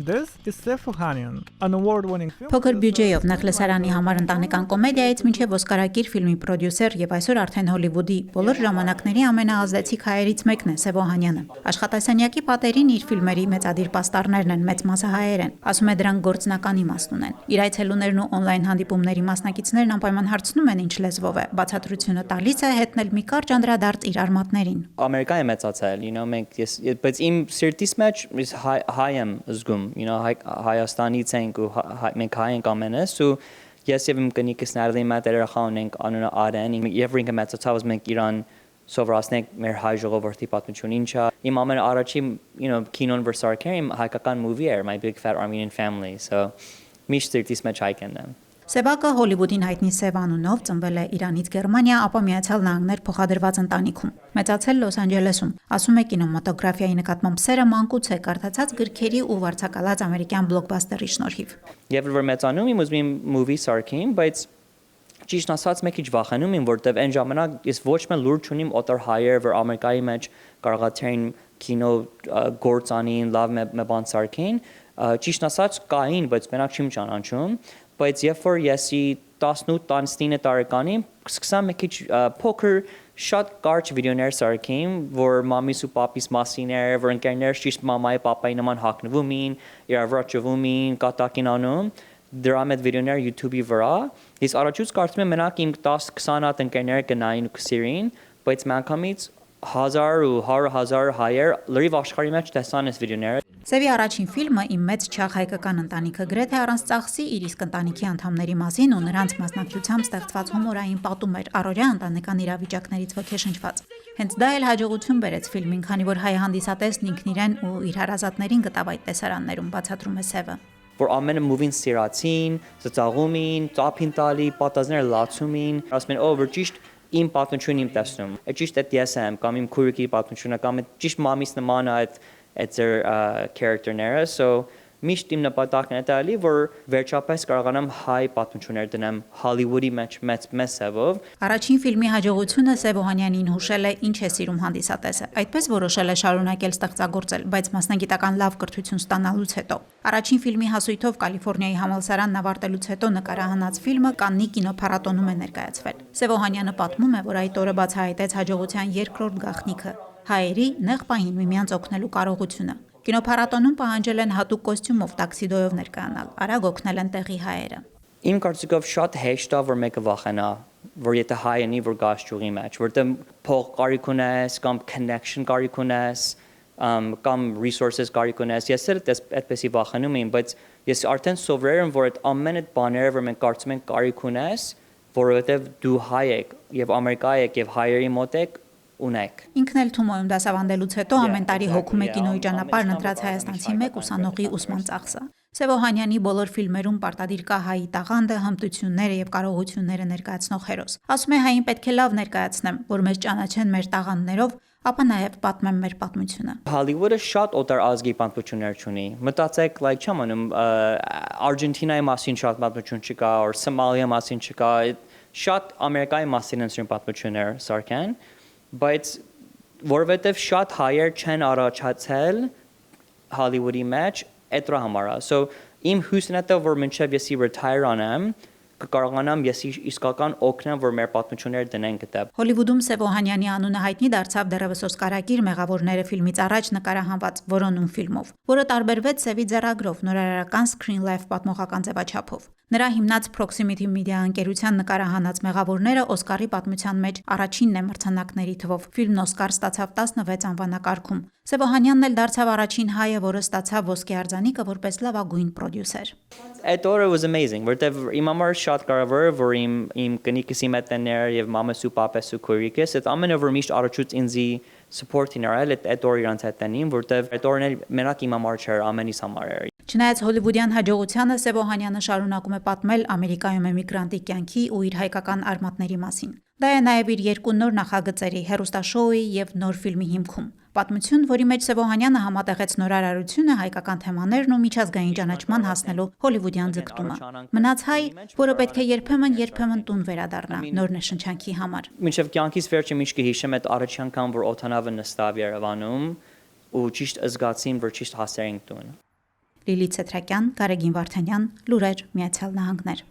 This is Sefohanian, an award-winning film. Փոքր բյուջեով Նախլեսարանի համար ընտանեկան կոմեդիայից մինչև Օսկարակիր ֆիլմի պրոդյուսեր եւ այսօր արդեն Հոլիվուդի բոլոր ժամանակների ամենաազդեցիկ հայերից մեկն է Սևոհանյանը։ Աշխատասենյակի պատերին իր ֆիլմերի մեծադիր պաստառներն են, մեծ մասը հայեր են, ասում է դրանք գործնական իմաստ ունեն։ Իր այցելուներն ու օնլայն հանդիպումների մասնակիցներն անպայման հարցնում են ինչ լեզվով է, բացատրությունը տալիս է հետնել մի կարճ անդրադարձ իր արմատներին։ Ամերիկայի մեծացել, մենք բայց իմ սիրտիս մեջ հայ եմ զգում, Հայաստանից ենք ու մենք հայ ենք ամենս ու ես եւ իմ կնիկս Նարդի մատերախա ունենք անունը Արեն եւ ինքը մեծացավ մենք Իրան սովորացնենք մեր հայ ժողովրդի պատմություն ինչա իմ ամենաառաջի կինոն վրսարքեր իմ հայկական movie էր My Big Fat Armenian Family so միշտ սիրտիս մեջ հայ կենեմ Սևակը Հոլիվուդին հայտնի Սև անունով ծնվել է Իրանից Գերմանիա, ապա Միացյալ Նահանգներ փոխադրված ընտանիքում։ Մեծացել Լոս Անջելեսում։ Ասում է կինեմատոգրաֆիայի նկատմամբ սերը մանկուց է կարդացած գրքերի ու վարձակալած ամերիկյան բլոկբասթերի շնորհիվ։ Եվ որ մեծանում իմ ուզում եմ movie սարքին, բայց ճիշտ ասած մեկ քիչ վախենում եմ, որտեվ այն ժամանակ ես ոչ մի լուրջ ունիմ օտար հայեր, որ Ամերիկայի մեջ կարողացան կինո գործանին, լավ մի բան սարքին, ճիշտ ասած կային, բայց մենակ չեմ ճանաչում, բայց երբ որ եսի 18-19 տարեկանին սկսա մի քիչ փոքր շատ կարճ վիդեոներ սարքեմ, որ մամիս ու պապիս մասին էր, որ ընկերներս ճիշտ մամայի պապայի նման հագնվում էին, իրար վրա ճվում էին, կատակին անում, դրա մեծ վիդեոներ YouTube-ի վրա, ես առաջուց կարծում եմ մենակ իմ 10-20 հատ ընկերներ կնային ու կսիրեին, բայց միանգամից 1000 ու 100,000 հայեր լրիվ աշխարհի մեջ տեսան այս վիդեոները Սևի առաջին ֆիլմը իմ մեծ չաղ հայկական ընտանիքը գրեթե առանց ծախսի իր իսկ ընտանիքի անդամների մասին ու նրանց մասնակցությամբ ստեղծված հումորային պատում էր առօրյա ընտանեկան իրավիճակներից ոգեշնչված։ Հենց դա էլ հաջողություն բերեց ֆիլմին, քանի որ հայ հանդիսատեսն ինքն իրեն ու իր հարազատներին գտավ այդ տեսարաններում, բացատրում է Սևը։ Որ ամենը movie-ին սիրացին, ծաղում էին, ծափին տալի, պատազները լացում էին, ասում են, որ ճիշտ իմ պատմությունն իմ տեսնում։ Այդ ճիշտ այդ ես եմ, կամ իմ քույրիկի պատմությունը, կամ ճիշտ մամիս նման այդ their character-ները, so միշտ իմ նպատակն է տալի, որ վերջապես կարողանամ հայ պատմություններ դնեմ Հոլիվուդի մեջ մեծ սևով։ Առաջին ֆիլմի հաջողությունը Սևոհանյանին հուշել է ինչ է սիրում հանդիսատեսը։ Այդպես որոշել է շարունակել ստեղծագործել, բայց մասնագիտական լավ կրթություն ստանալուց հետո։ Առաջին ֆիլմի հասույթով Կալիֆոռնիայի համալսարանն ավարտելուց հետո նկարահանած ֆիլմը Կաննի կինոփառատոնում է ներկայացվել։ Սևոհանյանը պատմում է, որ այդ օրը բացահայտեց հաջողության երկրորդ գաղտնիքը՝ հայերի նեղ պահին միմյանց օգնելու կարողությունը։ Կինոփառատոնում պահանջել են հատուկ կոստյումով տաքսիդոյով ներկայանալ, արագ օգնել են տեղի հայերը։ Իմ կարծիքով շատ հեշտ է, որ մեկը վախենա, որ եթե հայ ունի, որ գաս ճյուղի մեջ, որտեղ փող կարիք ունես, կամ connection կարիք ունես, կամ resources կարիք ունես, ես էլ այդպեսի վախենում եմ, բայց ես արդեն սովորել եմ, որ այդ ամեն այդ բաները, որ մենք կարծում ենք կարիք ունես, որովհետև դու հայ եք եւ Ամերիկա եք եւ հայերի մոտ եք ունեք։ Ինքն էլ Թումոյում դասավանդելուց հետո ամեն տարի հոգում է կինոյի ճանապարհն ընտրած հայաստանցի մեկ ուսանողի ուսման ծախսը։ Սևոհանյանի բոլոր ֆիլմերում պարտադիր կա հայի տաղանդը, հմտությունները եւ կարողությունները ներկայացնող հերոս։ Ասում է հային պետք է լավ ներկայացնեմ, որ մեզ ճանաչեն մեր տաղանդներով, ապա նաեւ պատմեմ մեր պատմությունը։ Հոլիվուդը շատ օտար ազգի պատմություններ ունի։ Մտածեք, չեմ անում, Արգենտինայի մասին շատ պատմություն չկա, or Սոմալիա մասին չկա, շատ Ամերիկայի մասին են պատմություններ սարքեն, բայց որովհետև շատ հայեր չեն առաջացել Հոլիվուդի մեջ այդ համար։ So իմ հույսն է որ մինչև ես retire անեմ կկարողանամ ես իսկական օգնեմ որ մեր պատմությունները դնեն գտա։ Հոլիվուդում Սևոհանյանի անունը հայտնի դարձավ դեռևս Օսկարակիր մեղավորները ֆիլմից առաջ նկարահանված Որոնում ֆիլմով, որը տարբերվեց Սևի ձեռագրով նորարարական Screen Life պատմողական ձևաչափով։ Նրա հիմնած Proximity Media ընկերության նկարահանած մեղավորները Օսկարի պատմության մեջ առաջինն է մրցանակների թվով։ Ֆիլմն Օսկար ստացավ 16 անվանակարգում։ Սևոհանյանն էլ դարձավ առաջին հայը, որը ստացավ ոսկե արձանիկը որպես լավագույն պրոդյուսեր։ Այդ օրը was amazing, որտեվ իմ համար շատ կարևոր է, որ իմ կնիկս իմ հետներ եւ մամաս ու պապաս ու քույրիկս այդ ամենը որ միշտ առաջուց ինձի support-ին արել այդ օրը իրանց հետնին, որտեվ այդ օրն էլ մենակ իմ համար չէր, ամենիս համար էր։ Չնայած հոլիվուդյան հաջողությանը Սևոհանյանը շարունակում է պատմել Ամերիկայում էմիգրանտի կյանքի ու իր հայկական արմատների մասին։ Դա է նաև իր երկու նոր նախագծերի՝ հեռուստաշոուի եւ նոր ֆիլմի հիմքում։ Պատմություն, որի մեջ Սևոհանյանը համատեղեց նորարարությունը, հայկական թեմաներն ու միջազգային ճանաչման հասնելու հոլիվուդյան ձգտումը։ Մնաց հայ, որը պետք է երբեմն տուն վերադառնա նոր նշանչանքի համար։ Մինչև կյանքիս վերջը միշտ կհիշեմ այդ առաջին անգամ, որ օդանավը նստավ Երևանում ու ճիշտ զգացին, որ ճիշտ հասել ենք տուն։ Լիլիթ Սեթրակյան, Գարեգին Վարդանյան, Լուրեր, Միացյալ Նահանգներ։